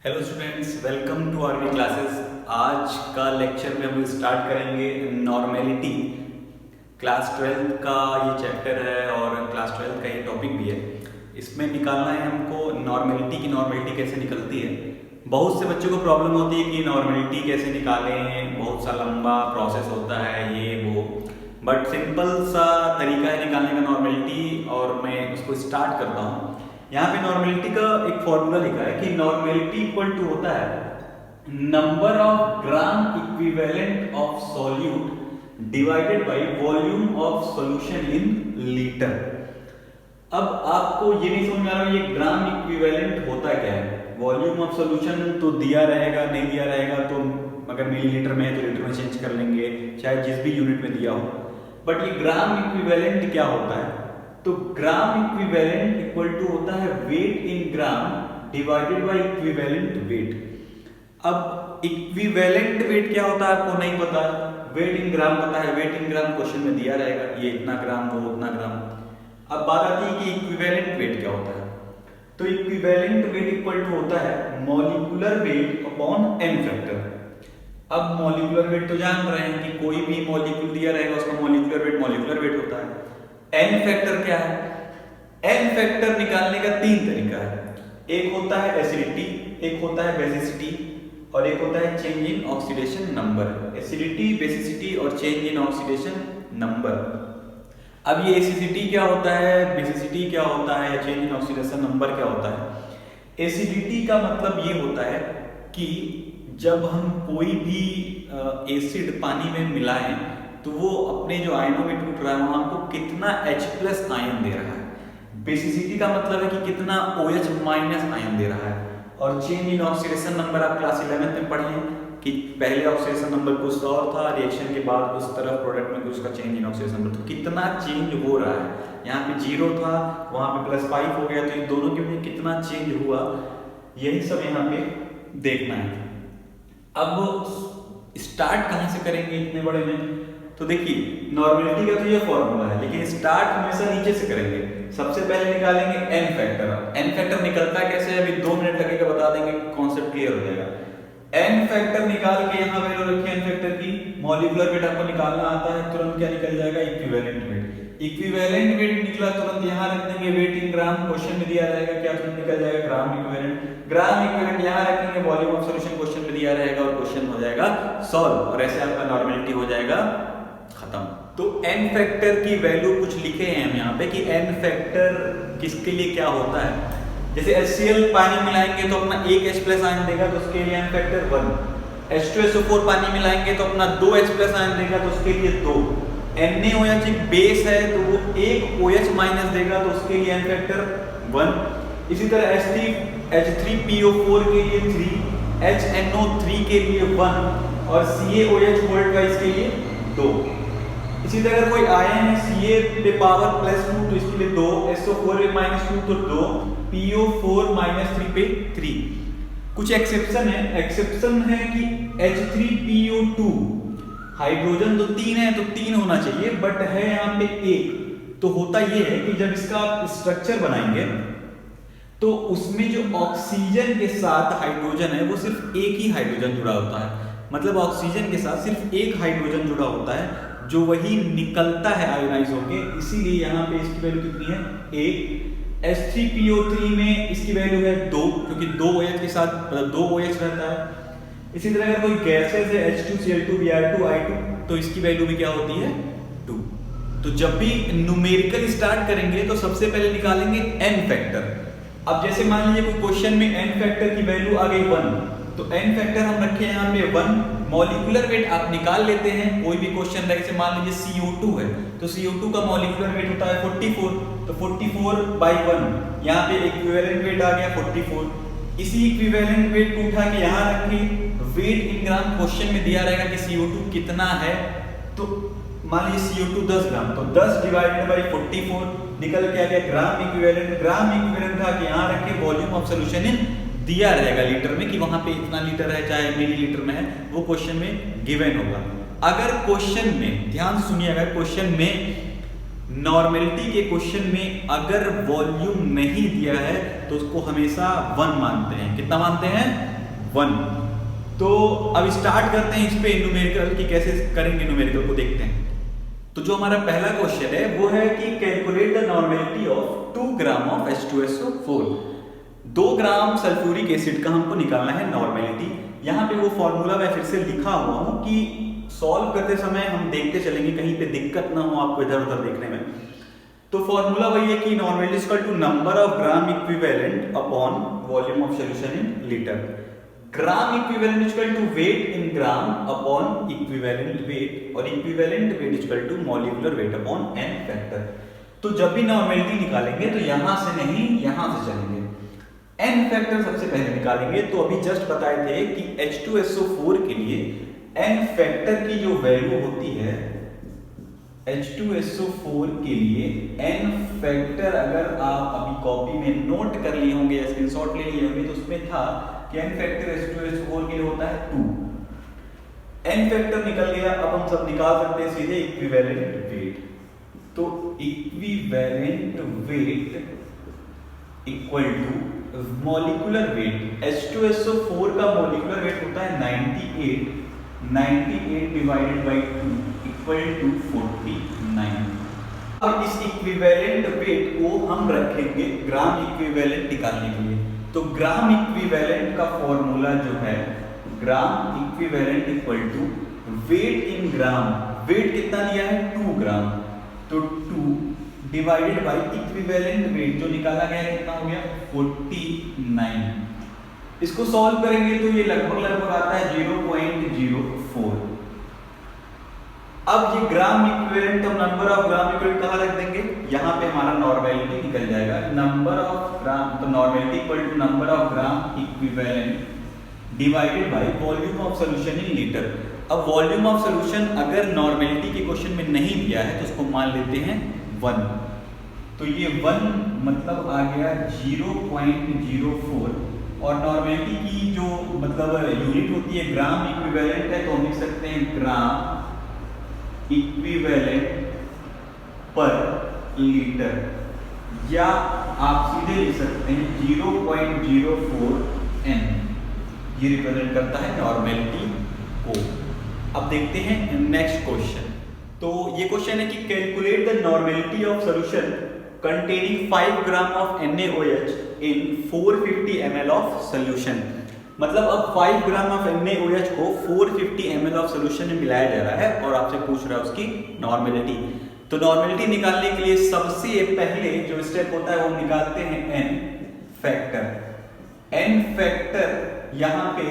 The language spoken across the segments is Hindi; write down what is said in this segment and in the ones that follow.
Hello students, welcome to our classes. आज का लेक्चर में हम स्टार्ट करेंगे नॉर्मेलिटी। क्लास 12 का ये चैप्टर है और क्लास 12 का ये टॉपिक भी है। इसमें निकालना है हमको नॉर्मेलिटी की नॉर्मेलिटी कैसे निकलती है। बहुत से बच्चों को प्रॉब्लम होती है कि नॉर्मेलिटी कैसे निकालें, बहुत सा लंबा प्रोसेस होता है ये वो, बट सिंपल सा तरीका है निकालने का नॉर्मेलिटी और मैं उसको स्टार्ट करता हूँ। यहाँ पे नॉर्मेलिटी का एक फॉर्मूला लिखा है कि नॉर्मेलिटी इक्वल टू होता है number of gram equivalent of solute divided by volume of solution in litre. अब आपको ये नहीं समझ में आ रहा ये ग्राम इक्विवेलेंट होता क्या है। वॉल्यूम ऑफ सॉल्यूशन तो दिया रहेगा, नहीं दिया रहेगा तो अगर मिलीलीटर में है तो लीटर में चेंज कर लेंगे, चाहे जिस भी यूनिट में दिया हो। बट ये ग्राम इक्विवेलेंट क्या होता है, तो ग्राम इक्विवेलेंट इक्वल टू होता है weight in gram divided by equivalent weight. अब इक्विवेलेंट वेट क्या होता है आपको नहीं पता, वेट इन ग्राम पता है। वेट इन ग्राम क्वेश्चन में दिया रहेगा, ये इतना ग्राम वो उतना ग्राम। अब बात आती है कि इक्विवेलेंट वेट क्या होता है। तो इक्विवेलेंट वेट इक्वल टू होता है molecular weight upon n factor. अब मॉलिक्यूलर वेट तो जान रहे हैं कि कोई भी मॉलिक्यूल दिया रहेगा उसका मॉलिक्यूलर वेट होता है। एन फैक्टर क्या है, एन फैक्टर निकालने का तीन तरीका है। एक होता है एसिडिटी, एक होता है बेसिसिटी और एक होता है change in oxidation number. Acidity, basicity और चेंज इन ऑक्सीडेशन नंबर। अब ये एसिडिटी क्या होता है, बेसिसिटी क्या होता है या चेंज इन ऑक्सीडेशन नंबर क्या होता है। एसिडिटी का मतलब ये होता है कि जब हम कोई भी एसिड पानी में मिलाएं तो वो अपने जो आयनों में टूट रहा है वहां हमको कितना H+ आयन दे रहा है। बेसिसिटी का मतलब है कि कितना OH- आयन दे रहा है। और चेंज इन ऑक्सीडेशन नंबर आप क्लास 11 में पढ़े हैं कि पहले ऑक्सीडेशन नंबर कुछ और था, रिएक्शन के बाद उस तरफ प्रोडक्ट में उसका चेंज इन ऑक्सीडेशन नंबर, तो कितना चेंज हो रहा है। यहाँ पे 0 था, वहां पे +5 हो गया, तो इन दोनों के बीच कितना चेंज हुआ यही सब यहाँ पे देखना है। अब स्टार्ट कहाँ से करेंगे इतने बड़े में, तो देखिए नॉर्मेलिटी का तो ये फॉर्मूला है, लेकिन स्टार्ट हमेशा नीचे से करेंगे। सबसे पहले निकालेंगे एन फैक्टर। एन फैक्टर निकलता कैसे है, अभी 2 मिनट लगेगा, बता देंगे, कॉन्सेप्ट क्लियर हो जाएगा। एन फैक्टर निकाल के यहाँ वैल्यू रखिए एन फैक्टर की। मॉलिक्यूलर वेट आपको निकालना आता है, तुरंत क्या निकल जाएगा, इक्विवेलेंट वेट। इक्विवेलेंट वेट निकला, तुरंत यहाँ रख देंगे वेट इन ग्राम। क्वेश्चन में दिया रहेगा क्या, तुरंत निकल जाएगा ग्राम इक्विवेलेंट। ग्राम इक्विवेलेंट यहाँ रखेंगे, वॉल्यूम ऑफ सॉल्यूशन क्वेश्चन में दिया रहेगा और क्वेश्चन हो जाएगा सॉल्व, और ऐसे आपका नॉर्मेलिटी हो जाएगा खत्म। तो एन फैक्टर की वैल्यू कुछ लिखे हैं हम यहाँ पे कि एन फैक्टर किसके लिए क्या होता है। जैसे HCl पानी मिलाएंगे तो अपना 1 H+ आयन देगा, तो उसके लिए एन फैक्टर 1। H2SO4 पानी मिलाएंगे तो अपना 2 H+ आयन देगा, तो उसके लिए 2। NaOH एक बेस है तो वो 1 OH- देगा, तो उसके लिए एन फैक्टर 1। इसी तरह H3PO4 के लिए 3, HNO3 के लिए 1 और CaOH वोल्ट वाइज के लिए 2। इसी तरह कोई आयन है Ca पे पावर +2 तो इसके लिए 2, SO4 पे -2 तो 2, PO4 -3 पे 3। कुछ एक्सेप्शन है, एक्सेप्शन है कि H3PO2 हाइड्रोजन तो 3 है तो 3 होना चाहिए, बट है यहाँ पे 1। तो होता ये है कि जब इसका स्ट्रक्चर बनाएंगे तो उसमें जो ऑक्सीजन के साथ हाइड्रोजन है वो सिर्फ एक ही हाइड्रोजन जुड़ा होता है। मतलब ऑक्सीजन के साथ सिर्फ एक हाइड्रोजन जुड़ा होता है जो वही निकलता है आयोनाइज होके, इसीलिए यहाँ पे इसकी वैल्यू कितनी है, 1। H3PO3 में इसकी वैल्यू है 2, क्योंकि 2 OH के साथ मतलब 2 OH रहता है। इसी तरह अगर कोई गैसेस है H2Cl2 Br2 I2 तो इसकी वैल्यू भी क्या होती है, 2। तो जब भी न्यूमेरिकल स्टार्ट करेंगे तो सबसे पहले निकालेंगे एन फैक्टर। अब जैसे मान लीजिए कोई क्वेश्चन में एन फैक्टर की वैल्यू आ गई 1, तो एन फैक्टर हम रखे यहाँ पे 1। मॉलिक्यूलर वेट आप निकाल लेते हैं, कोई भी क्वेश्चन रहे, जैसे मान लीजिए CO2 है तो CO2 का मॉलिक्यूलर वेट होता है 44, तो 44/1 यहाँ पे इक्विवेलेंट वेट आ गया 44। इसी इक्विवेलेंट वेट को उठा के यहाँ रखिए, वेट इन ग्राम क्वेश्चन में दिया रहेगा कि CO2 कितना है, तो मान लीजिए CO2 10 ग्राम, तो 10 डिवाइडेड बाई 44 निकल के आ गया ग्राम इक्विवेलेंट। ग्राम इक्विवेलेंट उठा के यहाँ रखे, वॉल्यूम ऑफ सॉल्यूशन इन दिया रहेगा लीटर में कि वहां पे इतना लीटर है, चाहे मिलीलीटर में है, वो क्वेश्चन में गिवन होगा। अगर क्वेश्चन में ध्यान सुनिएगा, क्वेश्चन में नॉर्मेलिटी के क्वेश्चन में अगर वॉल्यूम नहीं दिया है तो उसको हमेशा 1 मानते हैं। कितना मानते हैं? 1। तो अब स्टार्ट करते हैं इस पे न्यूमेरिकल की कैसे करेंगे, न्यूमेरिकल को देखते हैं। तो जो हमारा पहला क्वेश्चन है वो है कि calculate the normality of 2 gram of H2SO4। 2 gram sulphuric acid का हमको निकालना है नॉर्मेलिटी। यहाँ पे वो फॉर्मूला मैं फिर से लिखा हुआ हूँ कि सॉल्व करते समय हम देखते चलेंगे, कहीं पे दिक्कत ना हो आपको इधर उधर देखने में। तो फॉर्मूला वही है कि normality is equal to number of gram equivalent upon volume of solution in litre. Gram equivalent is equal to weight in gram upon equivalent weight, और equivalent weight is equal to molecular weight upon n factor. तो जब भी नॉर्मेलिटी निकालेंगे तो यहां से नहीं यहां से चलेंगे, n फैक्टर सबसे पहले निकालेंगे। तो अभी जस्ट बताए थे कि H2SO4 के लिए n फैक्टर की जो वैल्यू होती है, H2SO4 के लिए n फैक्टर अगर आप अभी कॉपी में नोट कर लिए होंगे या स्क्रीनशॉट ले लिए होंगे तो उसमें था कि n फैक्टर H2SO4 के लिए होता है 2। n फैक्टर निकल गया, अब हम सब निकाल सकते हैं सीधे इक्विवेलेंट वेट। तो equivalent weight equal to molecular weight. H2SO4 का मॉलिक्यूलर वेट होता है 98 डिवाइडेड बाई 2 इक्वल टू 49। अब इस इक्विवेलेंट वेट को हम रखेंगे ग्राम इक्विवेलेंट निकालने के लिए। तो ग्राम इक्विवेलेंट का फॉर्मूला जो है, gram equivalent equal to weight in gram. Weight कितना दिया है? 2 ग्राम। तो 2 डिवाइडेड बाई इक्विवेलेंट वेट जो निकाला गया है कितना हो गया? 49। इसको सॉल्व करेंगे तो ये लगभग आता है 0.04। अब ये ग्राम इक्विवेलेंट, हम नंबर ऑफ ग्राम इक्विवेलेंट कहां रख देंगे? यहाँ पे हमारा नॉर्मेलिटी निकल जाएगा। नंबर ऑफ ग्राम, तो normality equal to number of gram equivalent divided by volume of solution in litre. अब वॉल्यूम ऑफ सॉल्यूशन अगर नॉर्मेलिटी के क्वेश्चन में नहीं दिया है तो उसको मान लेते हैं 1। तो ये 1 मतलब आ गया 0.04, और नॉर्मेलिटी की जो मतलब यूनिट होती है ग्राम इक्विवेलेंट है, तो हम लिख सकते हैं ग्राम इक्विवेलेंट पर लीटर, या आप सीधे लिख सकते हैं 0.04 n। ये रिप्रेजेंट करता है नॉर्मेलिटी को। अब देखते हैं नेक्स्ट क्वेश्चन। तो ये क्वेश्चन है कि calculate the normality of solution containing 5 gram of NaOH in 450 ml of solution. मतलब अब 5 ग्राम ऑफ NaOH को 450 ml ऑफ सॉल्यूशन में मिलाया जा रहा है और आपसे पूछ रहा है उसकी नॉर्मेलिटी। तो नॉर्मेलिटी निकालने के लिए सबसे पहले जो स्टेप होता है वो निकालते हैं n फैक्टर। n फैक्टर यहाँ पे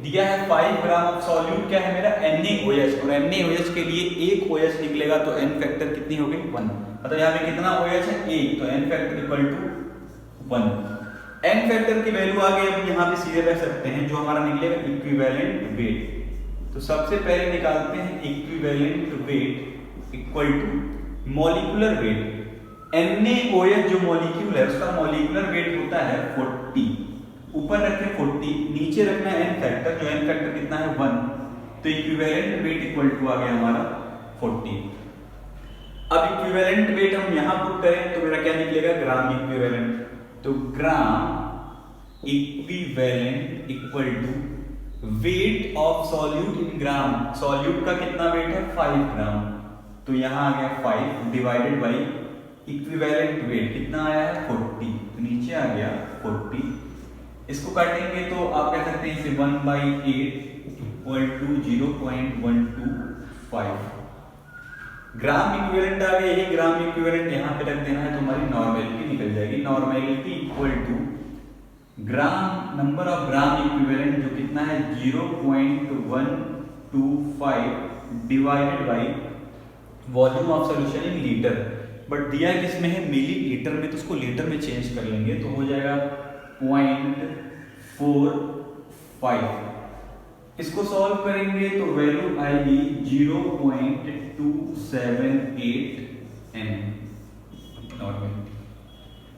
दिया है 5 ग्राम ऑफ सॉल्यूट, क्या है मेरा? NaOH, और NaOH के लिए एक OH निकलेगा तो n फैक्टर कितनी हो गई? 1। मतलब यहाँ पे कितना OH है? 1, तो n factor equal to 1। n factor की वैल्यू आ गई, अब यहाँ पे सीधे रख सकते हैं जो हमारा निकलेगा इक्विवेलेंट वेट। तो सबसे पहले निकालते हैं equivalent weight equal to molecular weight. NaOH जो मॉलिक्यूल है उसका मॉलिक्यूलर वेट होता है 40। ऊपर रखें 40, नीचे रखना है n फैक्टर, जो n फैक्टर कितना है? 1। तो इक्विवेलेंट वेट इक्वल टू आ गया हमारा 40। अब इक्विवेलेंट वेट हम यहां पुट करें तो मेरा क्या निकलेगा? Gram equivalent. तो gram equivalent equal to weight of solute in gram. Solute का कितना वेट है? 5 ग्राम। तो यहां आ गया 5 डिवाइडेड बाई इक्विवेलेंट वेट कितना आया है? 40। तो नीचे आ गया 40। इसको काटेंगे तो आप कह सकते हैं इसे 1/8 इक्वल टू 0.125 ग्राम इक्विवेलेंट आ गया। यही ग्राम इक्विवेलेंट यहाँ पे रख देना है तो हमारी नॉर्मेलिटी निकल जाएगी। Normality equal to gram, number of gram equivalent जो कितना है? 0.125 divided by volume of solution in litre. But दिया किसमें है? मिली लीटर में, तो उसको लीटर में चेंज कर लेंगे तो हो जाएगा 0.45। इसको सॉल्व करेंगे तो वैल्यू आएगी 0.278 n नॉर्मेलिटी।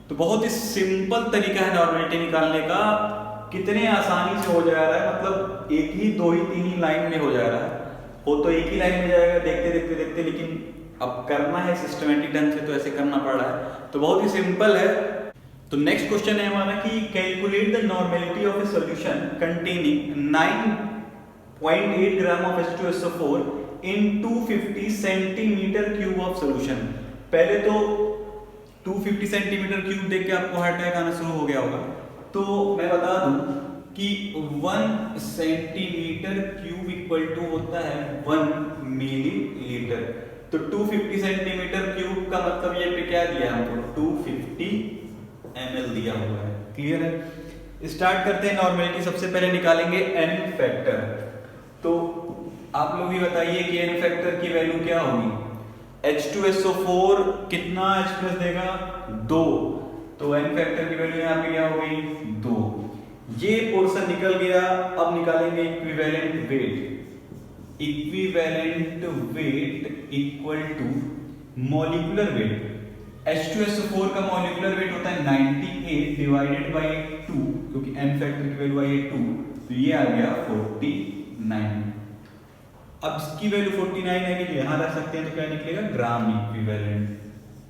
तो बहुत ही सिंपल तरीका है नॉर्मेलिटी निकालने का, कितने आसानी से हो जा रहा है। मतलब एक ही, दो ही, तीन ही लाइन में हो जा रहा है। हो तो एक ही लाइन में जाएगा देखते देखते देखते, लेकिन अब करना है सिस्टमेटिक ढंग से तो ऐसे करना पड़ रहा है, तो बहुत ही सिंपल है। तो नेक्स्ट क्वेश्चन है हमारा कि calculate the normality of A solution containing 9.8 gram of H2SO4 in 250 centimetre cube of solution. पहले तो 250 सेंटीमीटर क्यूब देख के आपको हार्ट अटैक आना शुरू हो गया होगा, तो मैं बता दूं कि 1 सेंटीमीटर क्यूब इक्वल टू होता है 1 मिलीलीटर। तो 250 सेंटीमीटर क्यूब का मतलब ये पे क्या दिया हमको, 250 ml दिया हुआ है। क्लियर है? स्टार्ट करते हैं नॉर्मेलिटी। सबसे पहले निकालेंगे n फैक्टर। तो आप लोग भी बताइए कि n फैक्टर की वैल्यू क्या होगी। H2SO4 कितना H+ देगा, 2, तो n फैक्टर की वैल्यू यहाँ पे क्या होगी, 2। ये पोर्शन निकल गया। अब निकालेंगे equivalent weight. Equivalent weight equal to molecular weight. H2SO4 का मॉलिक्यूलर वेट होता है 98 डिवाइडेड बाय 2, क्योंकि n फैक्टर की वैल्यू आई है 2, तो ये आ गया 49। अब इसकी वैल्यू 49 है कि जो यहां रख सकते हैं, तो क्या निकलेगा, ग्राम इक्विवेलेंट।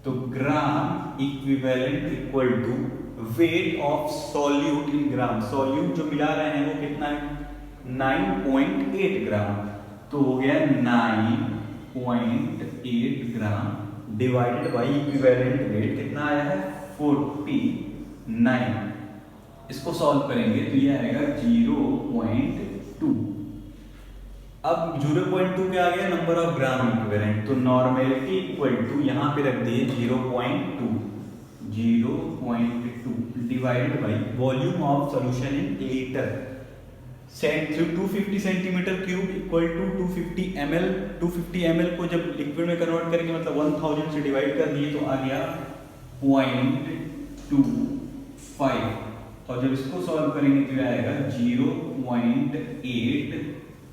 तो gram equivalent equal to weight of solute in gram. Solute जो मिला रहे हैं वो कितना है, 9.8 ग्राम। तो हो गया 9.8 gram divided by equivalent weight कितना आया है, 49। इसको सॉल्व करेंगे तो ये आएगा 0.2। अब 0.2 क्या आ गया, नंबर ऑफ ग्राम इक्विवेलेंट। तो नॉर्मेलिटी इक्वल टू यहां पे रख दिए 0.2 divided by volume of solution in litre. 250 centimetre cube equal to 250 ml। 250 ml को जब लिक्विड में कन्वर्ट करेंगे, मतलब 1000 से डिवाइड कर दिए, तो आ गया 0.25। और जब इसको सॉल्व करेंगे तो आएगा 0.8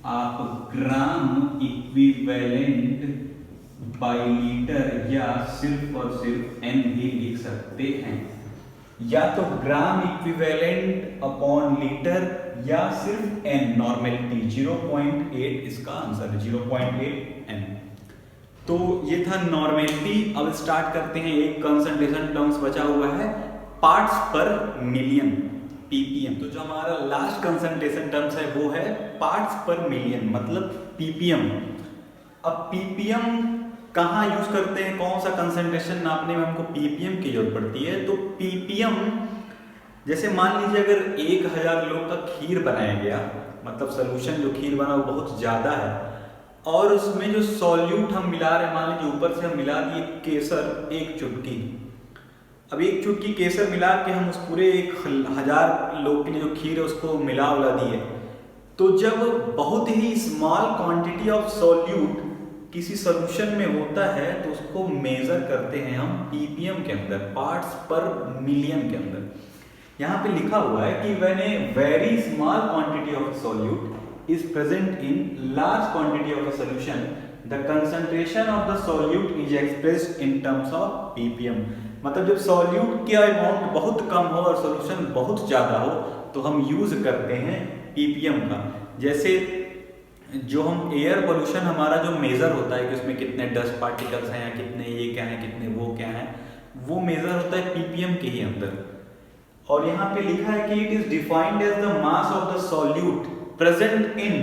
आप ग्राम इक्विवेलेंट बाई लीटर, या सिर्फ और सिर्फ n भी लिख सकते हैं, या तो ग्राम इक्विवेलेंट अपॉन लीटर या सिर्फ n। नॉर्मेलिटी 0.8 इसका आंसर है, 0.8 n। तो ये था नॉर्मेलिटी। अब स्टार्ट करते हैं। एक कंसंट्रेशन टर्म्स बचा हुआ है, पार्ट्स पर मिलियन, ppm। तो जो हमारा लास्ट कंसंट्रेशन टर्म्स है वो है पार्ट्स पर मिलियन, मतलब ppm। अब ppm कहाँ यूज करते हैं, कौन सा कंसंट्रेशन नापने में हमको ppm की जरूरत पड़ती है। तो ppm, जैसे मान लीजिए अगर 1000 लोग का खीर बनाया गया, मतलब सोल्यूशन जो खीर बना वो बहुत ज्यादा है, और उसमें जो सॉल्यूट हम मिला रहे हैं, मान लीजिए ऊपर से हम मिला दिए केसर 1 चुटकी। अब 1 चुटकी केसर मिला के हम उस पूरे 1000 लोग के लिए जो खीर है उसको मिला उला दिए, तो जब बहुत ही स्मॉल क्वांटिटी ऑफ सॉल्यूट किसी सॉल्यूशन में होता है तो उसको मेजर करते हैं हम ppm के अंदर, पार्ट्स पर मिलियन के अंदर। यहाँ पे लिखा हुआ है कि when a very small quantity of solute is present in large quantity of a solution, the concentration of the solute is expressed in terms of ppm। मतलब जब सॉल्यूट का अमाउंट बहुत कम हो और सॉल्यूशन बहुत ज्यादा हो तो हम यूज करते हैं ppm का। जैसे जो हम एयर पोल्यूशन हमारा जो मेजर होता है कि उसमें कितने डस्ट पार्टिकल्स हैं या कितने ये क्या है, कितने वो क्या है, वो मेजर होता है ppm के ही अंदर। और यहाँ पे लिखा है कि it is defined as the mass of the solute present in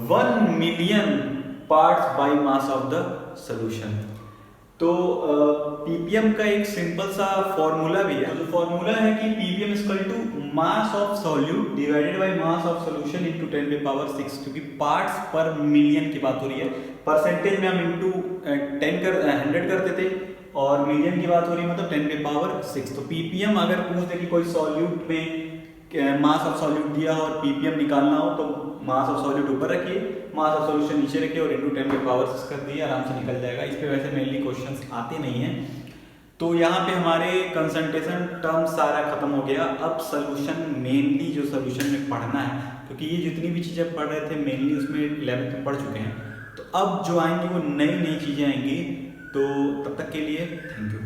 1 million parts by mass of the solution. तो ppm का एक सिंपल सा फॉर्मूला भी है। तो फॉर्मूला है कि ppm equal to mass of solute divided by mass of solution into 10⁻⁶, क्योंकि पार्ट्स पर मिलियन की बात हो रही है। परसेंटेज में हम इनटू 100 करते थे और मिलियन की बात हो रही है, मतलब 10⁻⁶। तो ppm अगर पूछ दे कि कोई सॉल्यूट में मास ऑफ सॉल्यूट दिया हो और ppm निकालना हो, तो मास ऑफ सॉल्यूट ऊपर रखिए, मास ऑफ सॉल्यूशन नीचे रखिए और इनटू 10⁻⁶ कर दिए, आराम से निकल जाएगा। इस पे वैसे मेनली क्वेश्चंस आते नहीं हैं। तो यहाँ पे हमारे कंसंट्रेशन टर्म सारा खत्म हो गया। अब सोल्यूशन, मेनली जो सोल्यूशन में पढ़ना है, क्योंकि ये जितनी भी चीज़ें पढ़ रहे थे मेनली उसमें 11th में पढ़ चुके हैं, तो अब जो आएंगी वो नई नई चीज़ें आएंगी। तो तब तक के लिए थैंक यू।